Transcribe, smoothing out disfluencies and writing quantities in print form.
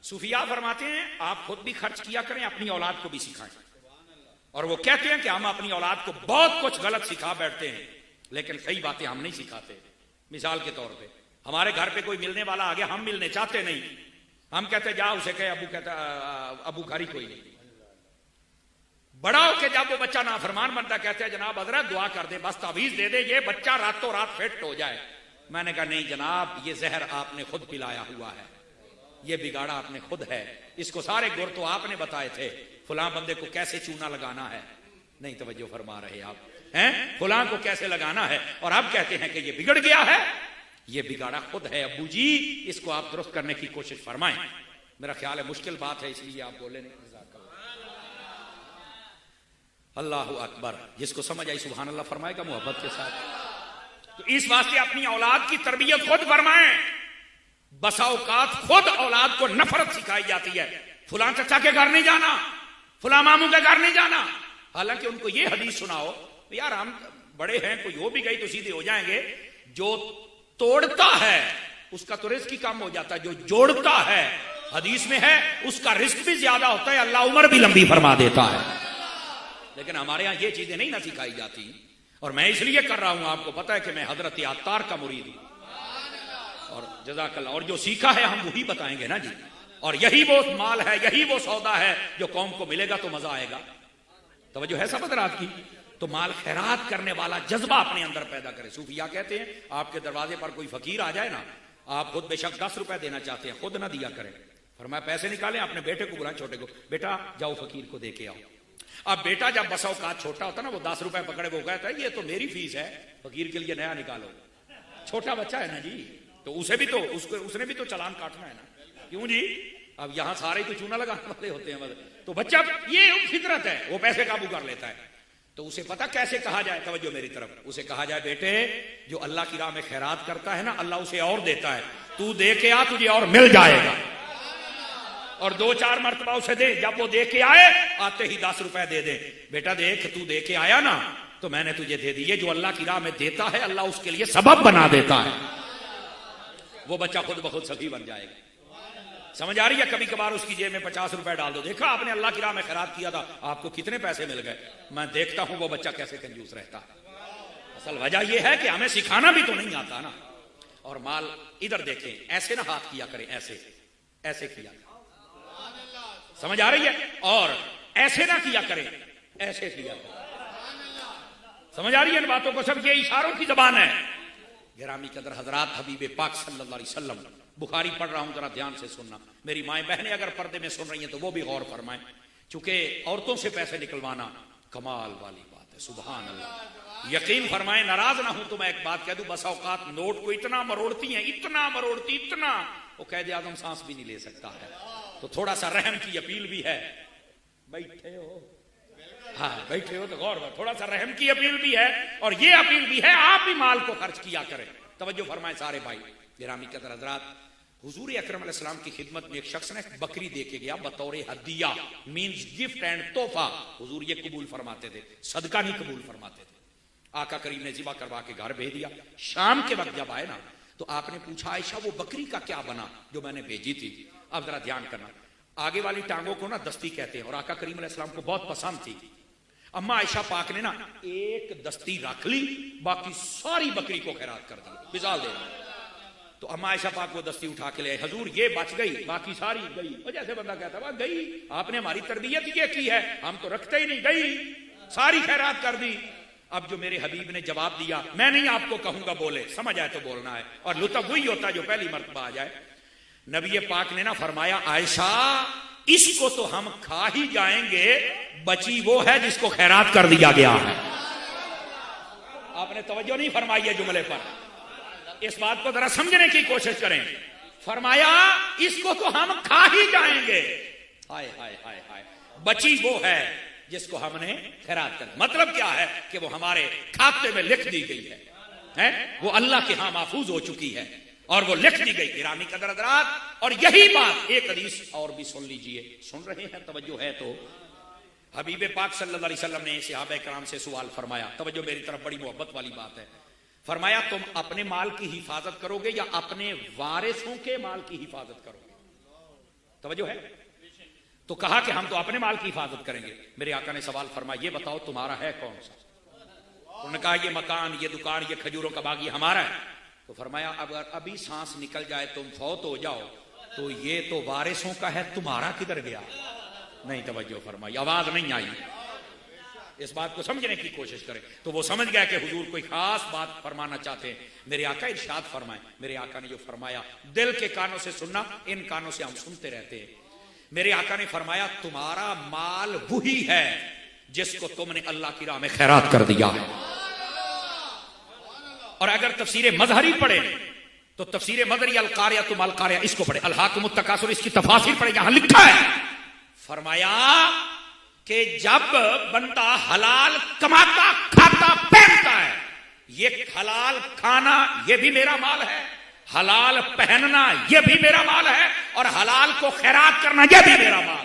सूफिया फरमाते हैं आप खुद भी खर्च किया करें, अपनी औलाद को भी सिखाएं। और वो कहते हैं कि हम अपनी औलाद को बहुत कुछ गलत सिखा बैठते हैं, लेकिन सही बातें हम नहीं सिखाते। मिसाल के तौर पे हमारे घर पे कोई मिलने वाला आ गया, हम मिलने चाहते नहीं, हम कहते जा उसे कहे, अबू कहता अबू घर ही कोई नहीं। बड़ा होके जब वो बच्चा नाफरमान बनता कहते हैं जनाब हजरत दुआ कर दे, बस तावीज दे दे, ये बच्चा रातों रात फिट हो जाए। मैंने कहा नहीं जनाब, ये जहर आपने खुद पिलाया हुआ है, ये बिगाड़ा आपने खुद है। इसको सारे गुर तो आपने बताए थे, फुलां बंदे को कैसे चूना लगाना है, नहीं तवज्जो फरमा रहे आप हैं, फुलां को कैसे लगाना है, और आप कहते हैं कि ये बिगड़ गया है। ये बिगाड़ा खुद है अब्बू जी, इसको आप दुरुस्त करने की कोशिश फरमाएं। मेरा ख्याल है मुश्किल बात है, इसलिए आप बोले नहीं। अल्लाह अकबर, जिसको समझ आई सुभान अल्लाह फरमाएगा मोहब्बत के साथ। तो इस वास्ते अपनी औलाद की तरबियत खुद फरमाएं। बसा औकात खुद औलाद को नफरत सिखाई जाती है, फुलां चचा के घर नहीं जाना, फुला मामू के घर नहीं जाना। हालांकि उनको ये हदीस सुनाओ, यार हम बड़े हैं, कोई हो भी गई तो सीधे हो जाएंगे। जो तोड़ता है उसका तो रिस्क ही कम हो जाता है, जो जोड़ता है हदीस में है उसका रिस्क भी ज्यादा होता है, अल्लाह उम्र भी लंबी फरमा देता है। लेकिन हमारे यहां ये चीजें नहीं ना सिखाई जाती, और मैं इसलिए कर रहा हूं, आपको पता है कि मैं हजरत अत्तार का मुरीद हूं, और जज़ाकल्लाह, और जो सीखा है हम वही बताएंगे ना जी। और यही वो माल है, यही वो सौदा है जो कौम को मिलेगा तो मजा आएगा। तवज्जो है सब हज़रात की। तो माल खैरात करने वाला जज्बा अपने अंदर पैदा करे। सूफिया कहते हैं आपके दरवाजे पर कोई फकीर आ जाए ना, आप खुद बेशक 10 रुपए देना चाहते हैं, खुद ना दिया करें, फरमाया पैसे निकालें, अपने बेटे को बुलाएं, छोटे को, बेटा जाओ फकीर को दे के आओ। अब बेटा जब बसा औकात छोटा होता ना, वो 10 रुपए पकड़े, वो कहता है ये तो मेरी फीस है, फकीर के लिए नया निकालो। छोटा बच्चा है ना जी, तो उसे भी तो उसने भी तो चालान काटना है ना, क्यों जी? अब यहां सारे तो चूना लगाने वाले होते हैं, तो बच्चा ये फितरत है, वो पैसे काबू कर लेता है। तो उसे पता कैसे कहा जाए, तवज्जो मेरी तरफ, उसे कहा जाए बेटे जो अल्लाह की राह में खैरात करता है ना, अल्लाह उसे और देता है, तू दे के आ, तुझे और मिल जाएगा। और 2-4 मरतबा उसे दे, जब वो दे के आए आते ही 10 रुपए दे दे, बेटा देख तू दे के आया ना तो मैंने तुझे दे दी। ये जो अल्लाह की राह में देता है अल्लाह उसके लिए सबब बना देता है, वो बच्चा खुद ब खुद सखी बन जाएगा। समझ आ रही है? कभी कभार उसकी जेब में 50 रुपए डाल दो, देखा आपने अल्लाह की राह में खैरात किया था, आपको कितने पैसे मिल गए। मैं देखता हूं वो बच्चा कैसे कंजूस रहता है। असल वजह यह है कि हमें सिखाना भी तो नहीं आता ना। और माल इधर देखें, ऐसे ना हाथ किया करें, ऐसे ऐसे किया, समझ आ रही है? और ऐसे ना किया करें, ऐसे किया करें। समझ आ रही है इन बातों को? सब ये इशारों की जबान है। गिरामी कदर हजरात, हबीब पाक सल्लल्लाहु अलैहि वसल्लम, बुखारी पढ़ रहा हूं, जरा ध्यान से सुनना। मेरी माएं बहनें अगर पर्दे में सुन रही हैं तो वो भी गौर फरमाएं, चूंकि औरतों से पैसे निकलवाना कमाल वाली बात है। सुभान अल्लाह। यकीन फरमाएं, नाराज ना हूं तो मैं एक बात कह दूं, बस औकात नोट को इतना मरोड़ती हैं, इतना मरोड़ती, इतना, वो कैद आदम सांस भी नहीं ले सकता है। तो थोड़ा सा रहम की अपील भी है। बैठे हो, हाँ बैठे हो तो गौर, थोड़ा सा रहम की अपील भी है, और ये अपील भी है आप भी माल को खर्च किया करें। तवज्जो फरमाएं सारे भाई। गिरामी कदर हजरात, हुजूर अकरम अलैहिस्सलाम की खिदमत में एक शख्स ने बकरी दे के गया बतौर हदिया, मींस गिफ्ट एंड तोहफा। हुजूर ये कबूल फरमाते थे, सदका नहीं कबूल फरमाते थे। आका करीम ने ज़िबा करवा के घर भेज दिया। शाम के वक्त जब आए ना तो आपने पूछा, आयशा वो बकरी का क्या बना जो मैंने भेजी थी? अब जरा ध्यान करना, आगे वाली टांगों को ना दस्ती कहते हैं, और आका करीम अलैहिस्सलाम को बहुत पसंद थी। अम्मा आयशा पाक ने ना एक दस्ती रख ली, बाकी सारी बकरी को खैरात कर दी। मिसाल दे रहा, तो अम्मा आयशा पाक वो दस्ती उठा के ले, हजूर ये बच गई, बाकी सारी गई। और जैसे बंदा कहता वह गई, आपने हमारी तरबियत ये की है, हम तो रखते ही नहीं, गई सारी खैरात कर दी। अब जो मेरे हबीब ने जवाब दिया, मैं नहीं आपको कहूंगा बोले, समझ आए तो बोलना है, और लुत्फ वही होता है जो पहली मर्तबा आ जाए। नबी पाक ने ना फरमाया, आयशा इसको तो हम खा ही जाएंगे, बची वो है जिसको खैरात कर दिया गया है। आपने तवज्जो नहीं फरमाई है जुमले पर, इस बात को जरा समझने की कोशिश करें। फरमाया इसको तो हम खा ही जाएंगे, हाय हाय हाय हाय, बची वो है जिसको हमने खैरात कर। मतलब क्या है कि वो हमारे खाते में लिख दी गई है, वो अल्लाह के यहां महफूज हो चुकी है और वो लिख दी गई। गिरामी कदर हज़रात, और यही बात एक हदीस और भी सुन लीजिए, सुन रहे हैं, तवज्जो है तो। हबीब पाक सल्लल्लाहु अलैहि वसल्लम ने सहाबा किराम से सवाल फरमाया, तवज्जो मेरी तरफ, बड़ी मोहब्बत वाली बात है। फरमाया तुम अपने माल की हिफाजत करोगे या अपने वारिसों के माल की हिफाजत करोगे? तवज्जो है। तो कहा कि हम तो अपने माल की हिफाजत करेंगे। मेरे आका ने सवाल फरमाया, ये बताओ तुम्हारा है कौन सा? उन्होंने कहा ये मकान, ये दुकान, ये खजूरों का बाग, ये हमारा है। तो फरमाया अगर अभी सांस निकल जाए, तुम फौत हो जाओ, तो ये तो वारिसों का है, तुम्हारा किधर गया? नहीं तवज्जो फरमाई, आवाज नहीं आई। इस बात को समझने की कोशिश करें। तो वो समझ गया कि हुजूर कोई खास बात फरमाना चाहते हैं। मेरे आका इरशाद फरमाए, मेरे आका ने जो फरमाया दिल के कानों से सुनना, इन कानों से हम सुनते रहते हैं। मेरे आका ने फरमाया तुम्हारा माल वही है जिसको तुमने अल्लाह की राह में खैरात कर दिया है। और अगर तफसीर मजहरी पढ़े तो तफसीर मजहरी अल-कारिया तुम अल-कारिया इसको पढ़े, अल-हाकुमुत तकासुर इसकी तफासिर पढ़े, यहां लिखा है फरमाया कि जब बंदा हलाल कमाता, खाता, पहनता है, ये हलाल खाना ये भी मेरा माल है, हलाल पहनना ये भी मेरा माल है, और हलाल को खैरात करना ये भी मेरा माल है।